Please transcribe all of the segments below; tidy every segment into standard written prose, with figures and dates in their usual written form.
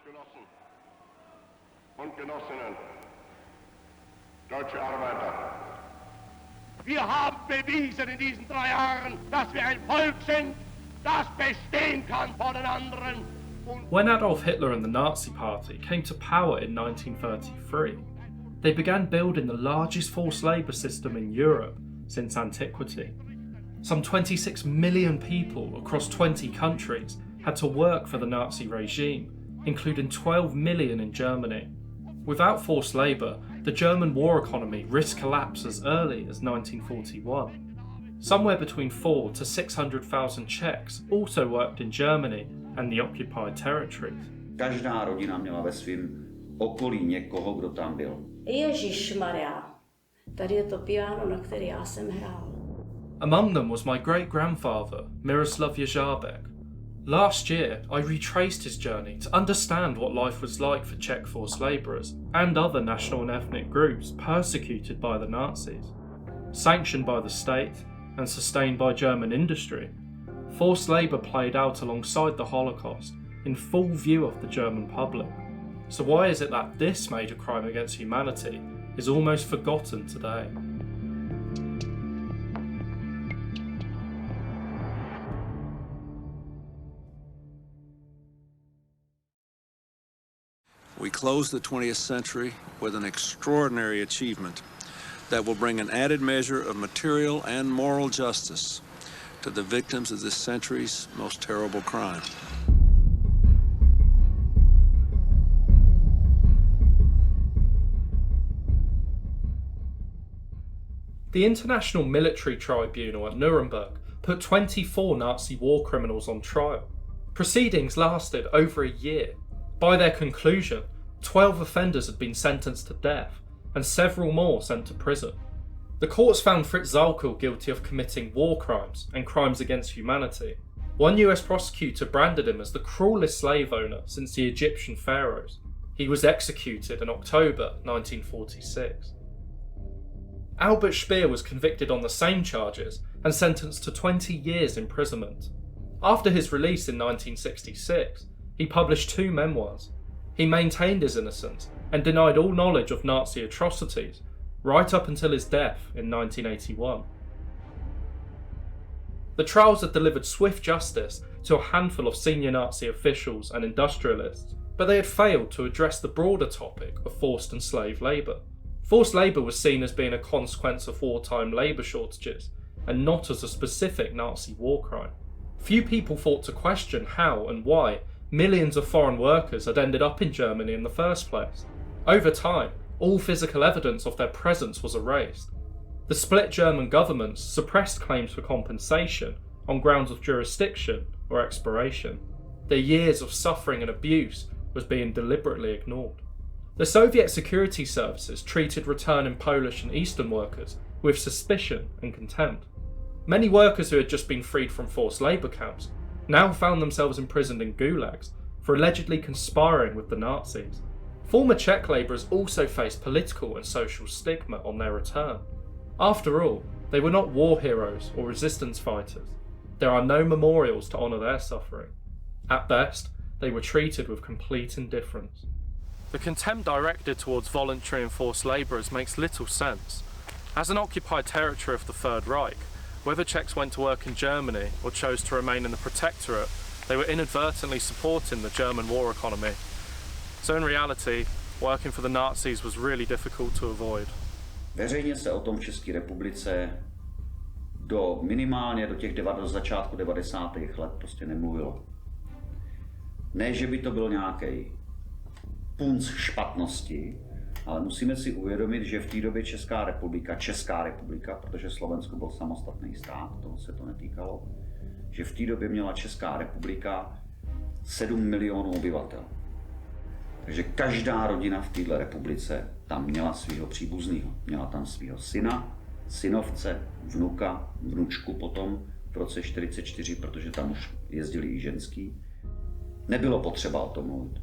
Genossen und Genossinnen, deutsche Arbeiter. Wir haben bewiesen in diesen 3 Jahren, dass wir ein Volk sind, das bestehen kann vor den anderen. When Adolf Hitler and the Nazi Party came to power in 1933, they began building the largest forced labour system in Europe since antiquity. Some 26 million people across 20 countries had to work for the Nazi regime, including 12 million in Germany. Without forced labour, the German war economy risked collapse as early as 1941. Somewhere between 400,000 to 600,000 Czechs also worked in Germany and the occupied territories. Každá rodina měla ve svém okolí někoho, kdo tam byl. Ježišmarja, tady je to piano, na který já jsem hrál. Among them was my great-grandfather, Miroslav Ježábek. Last year, I retraced his journey to understand what life was like for Czech forced labourers and other national and ethnic groups persecuted by the Nazis. Sanctioned by the state and sustained by German industry, forced labour played out alongside the Holocaust in full view of the German public. So why is it that this major crime against humanity is almost forgotten today? We close the 20th century with an extraordinary achievement that will bring an added measure of material and moral justice to the victims of this century's most terrible crime. The International Military Tribunal at Nuremberg put 24 Nazi war criminals on trial. Proceedings lasted over a year. By their conclusion, 12 offenders had been sentenced to death and several more sent to prison. The courts found Fritz Zalkel guilty of committing war crimes and crimes against humanity. One US prosecutor branded him as the cruelest slave owner since the Egyptian pharaohs. He was executed in October 1946. Albert Speer was convicted on the same charges and sentenced to 20 years imprisonment. After his release in 1966, he published 2 memoirs. He maintained his innocence and denied all knowledge of Nazi atrocities, right up until his death in 1981. The trials had delivered swift justice to a handful of senior Nazi officials and industrialists, but they had failed to address the broader topic of forced and slave labour. Forced labour was seen as being a consequence of wartime labour shortages, and not as a specific Nazi war crime. Few people thought to question how and why millions of foreign workers had ended up in Germany in the first place. Over time, all physical evidence of their presence was erased. The split German governments suppressed claims for compensation on grounds of jurisdiction or expiration. Their years of suffering and abuse was being deliberately ignored. The Soviet security services treated returning Polish and Eastern workers with suspicion and contempt. Many workers who had just been freed from forced labour camps now found themselves imprisoned in gulags for allegedly conspiring with the Nazis. Former Czech labourers also faced political and social stigma on their return. After all, they were not war heroes or resistance fighters. There are no memorials to honour their suffering. At best, they were treated with complete indifference. The contempt directed towards voluntary and forced labourers makes little sense. As an occupied territory of the Third Reich, whether Czechs went to work in Germany or chose to remain in the Protectorate, they were inadvertently supporting the German war economy. So in reality, working for the Nazis was really difficult to avoid. Veřejně se o tom v České republice minimálně do začátku 90. let prostě nemluvilo. Ne, že by to byl nějaký punc špatnosti, ale musíme si uvědomit, že v té době Česká republika, protože Slovensko byl samostatný stát, toho se to netýkalo, že v té době měla Česká republika 7 milionů obyvatel. Takže každá rodina v této republice tam měla svého příbuzného. Měla tam svého syna, synovce, vnuka, vnučku potom v roce 1944, protože tam už jezdili i ženský. Nebylo potřeba o tom mluvit.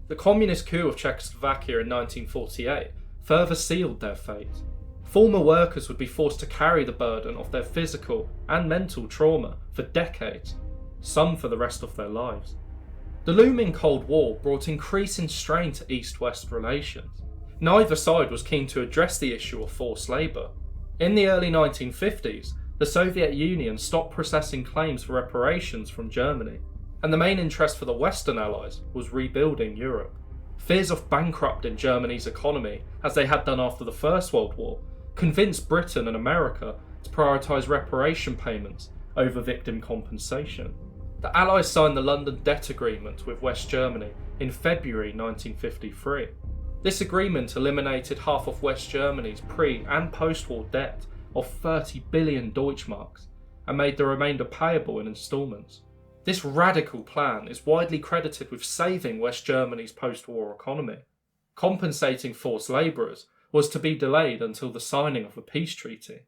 The communist coup of Czechoslovakia in 1948 further sealed their fate. Former workers would be forced to carry the burden of their physical and mental trauma for decades, some for the rest of their lives. The looming Cold War brought increasing strain to East-West relations. Neither side was keen to address the issue of forced labour. In the early 1950s, the Soviet Union stopped processing claims for reparations from Germany, and the main interest for the Western Allies was rebuilding Europe. Fears of bankrupting Germany's economy, as they had done after the First World War, convinced Britain and America to prioritise reparation payments over victim compensation. The Allies signed the London Debt Agreement with West Germany in February 1953. This agreement eliminated half of West Germany's pre- and post-war debt of 30 billion Deutschmarks and made the remainder payable in instalments. This radical plan is widely credited with saving West Germany's post-war economy. Compensating forced labourers was to be delayed until the signing of a peace treaty.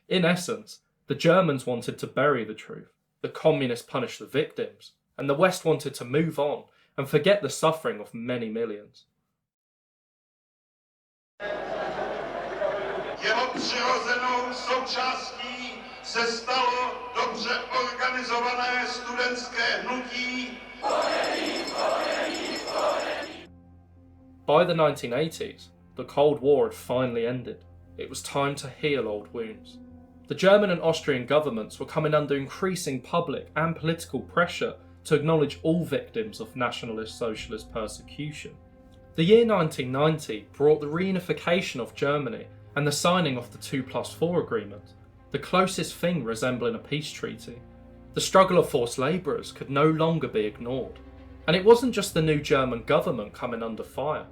In essence, the Germans wanted to bury the truth, the communists punished the victims, and the West wanted to move on and forget the suffering of many millions. Jeho přirozenou součástí se stalo dobře organizované studentské hnutí. By the 1980s, the Cold War had finally ended. It was time to heal old wounds. The German and Austrian governments were coming under increasing public and political pressure to acknowledge all victims of Nationalist Socialist persecution. The year 1990 brought the reunification of Germany and the signing of the 2+4 agreement, the closest thing resembling a peace treaty. The struggle of forced labourers could no longer be ignored. And it wasn't just the new German government coming under fire.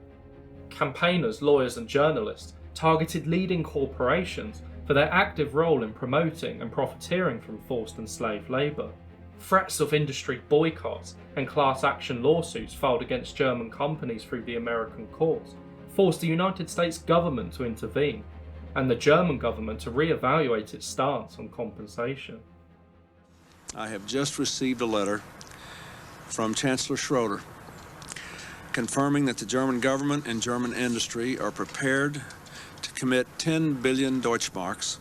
Campaigners, lawyers and journalists targeted leading corporations for their active role in promoting and profiteering from forced and slave labour. Threats of industry boycotts and class action lawsuits filed against German companies through the American courts forced the United States government to intervene, and the German government to re-evaluate its stance on compensation. I have just received a letter from Chancellor Schroeder confirming that the German government and German industry are prepared to commit 10 billion Deutschmarks,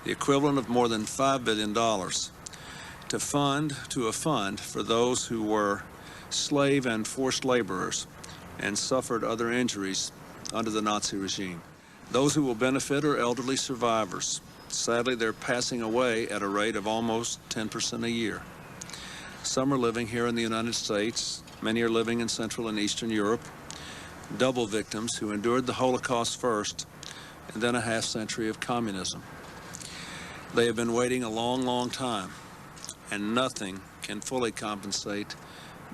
the equivalent of more than $5 billion, to a fund for those who were slave and forced laborers and suffered other injuries under the Nazi regime. Those who will benefit are elderly survivors. Sadly, they're passing away at a rate of almost 10% a year. Some are living here in the United States. Many are living in Central and Eastern Europe. Double victims who endured the Holocaust first and then a half century of communism. They have been waiting a long, long time, and nothing can fully compensate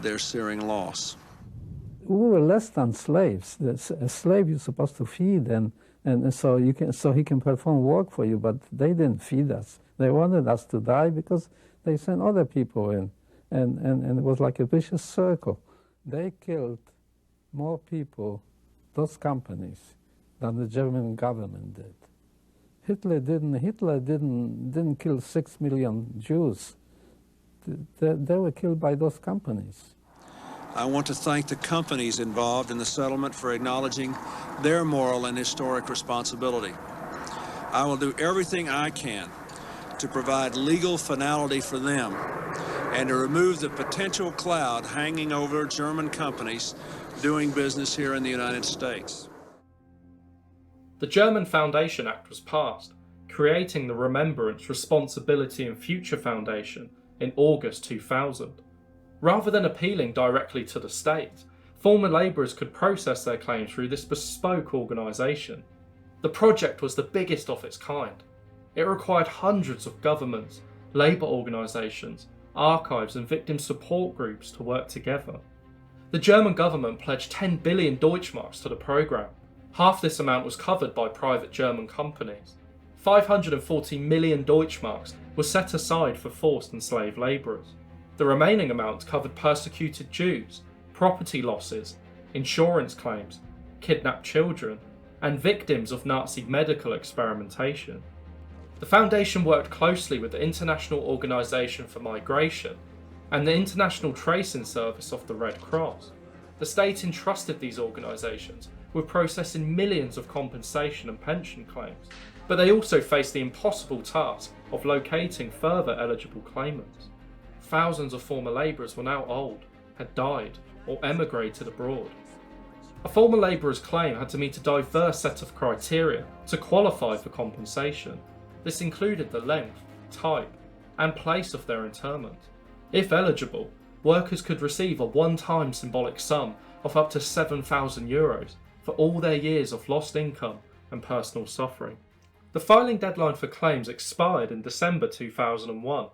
their searing loss. We were less than slaves. A slave you're supposed to feed, and so he can perform work for you, but they didn't feed us. They wanted us to die because they sent other people in, and it was like a vicious circle. They killed more people, those companies, than the German government did. Hitler didn't kill 6 million Jews. They were killed by those companies. I want to thank the companies involved in the settlement for acknowledging their moral and historic responsibility. I will do everything I can to provide legal finality for them and to remove the potential cloud hanging over German companies doing business here in the United States. The German Foundation Act was passed, creating the Remembrance, Responsibility and Future Foundation in August 2000. Rather than appealing directly to the state, former labourers could process their claims through this bespoke organisation. The project was the biggest of its kind. It required hundreds of governments, labour organisations, archives and victim support groups to work together. The German government pledged 10 billion Deutschmarks to the programme. Half this amount was covered by private German companies. 540 million Deutschmarks were set aside for forced and slave labourers. The remaining amount covered persecuted Jews, property losses, insurance claims, kidnapped children, and victims of Nazi medical experimentation. The foundation worked closely with the International Organization for Migration and the International Tracing Service of the Red Cross. The state entrusted these organisations with processing millions of compensation and pension claims, but they also faced the impossible task of locating further eligible claimants. Thousands of former labourers were now old, had died or emigrated abroad. A former labourer's claim had to meet a diverse set of criteria to qualify for compensation. This included the length, type, and place of their interment. If eligible, workers could receive a one-time symbolic sum of up to €7,000 for all their years of lost income and personal suffering. The filing deadline for claims expired in December 2001.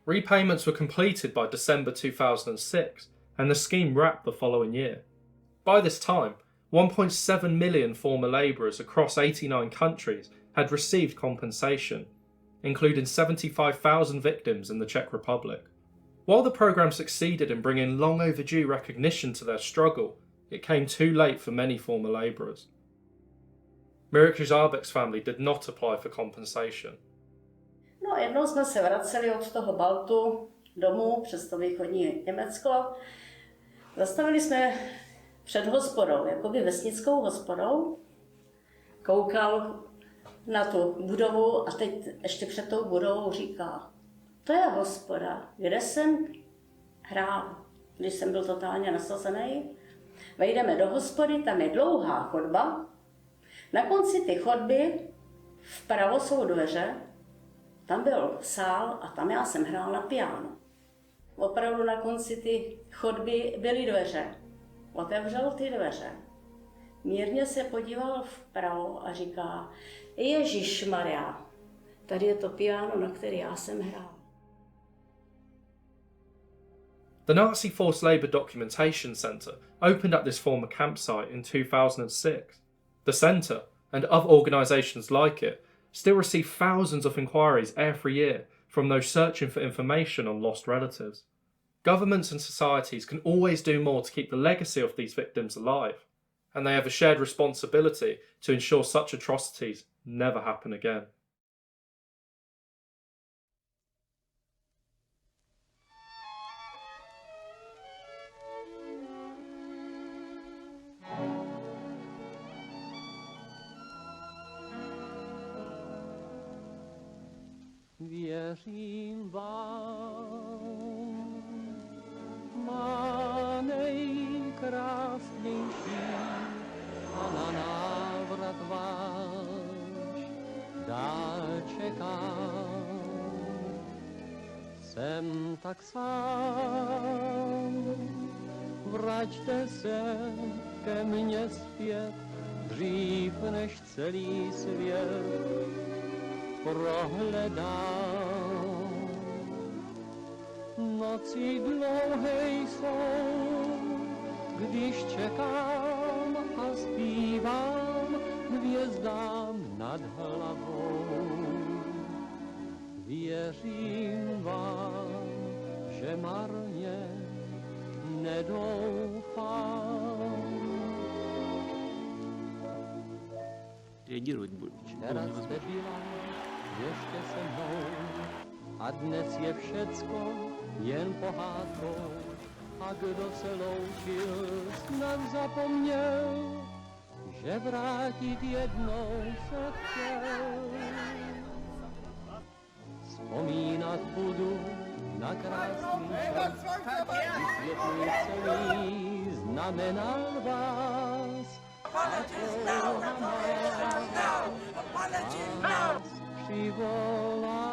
Repayments were completed by December 2006, and the scheme wrapped the following year. By this time, 1.7 million former labourers across 89 countries had received compensation, including 75,000 victims in the Czech Republic. While the programme succeeded in bringing long overdue recognition to their struggle, it came too late for many former labourers. Mirek Žábek's family did not apply for compensation. No, jednou jsme se vraceli od toho Baltu domů přes to východní Německo. Zastavili jsme před hospodou, jakoby vesnickou hospodou. Koukal na tu budovu a teď ještě před tou budovou říká, to je hospoda, kde jsem hrál, když jsem byl totálně nasazený. Vejdeme do hospody, tam je dlouhá chodba. Na konci ty chodby vpravo jsou dveře, tam byl sál a tam já jsem hrál na piano. Opravdu na konci ty chodby byly dveře. Otevřel ty dveře. Mírně se podíval vpravo a říká, Ježišmarja, tady je to piano, na který já jsem hrál. The Nazi Forced Labour Documentation Centre opened at this former campsite in 2006. The centre, and other organisations like it, still receive thousands of inquiries every year from those searching for information on lost relatives. Governments and societies can always do more to keep the legacy of these victims alive, and they have a shared responsibility to ensure such atrocities never happen again. Věřím vám, má nejkrásnější, a na návrat váš dál čekám. Jsem tak sám, vraťte se ke mně zpět, dřív než celý svět prohledám. Noci dlouhé jsou, když čekám a zpívám hvězdám nad hlavou. Věřím vám, že marně nedoufám. Včera jste byla ještě se mnou a dnes je všecko jen pohádkou. A kdo se loučil, snad zapomněl, že vrátit jednou se chtěl. Vzpomínat budu na krásný čas, vysvětluji celý, znamenal vás. Přivolá.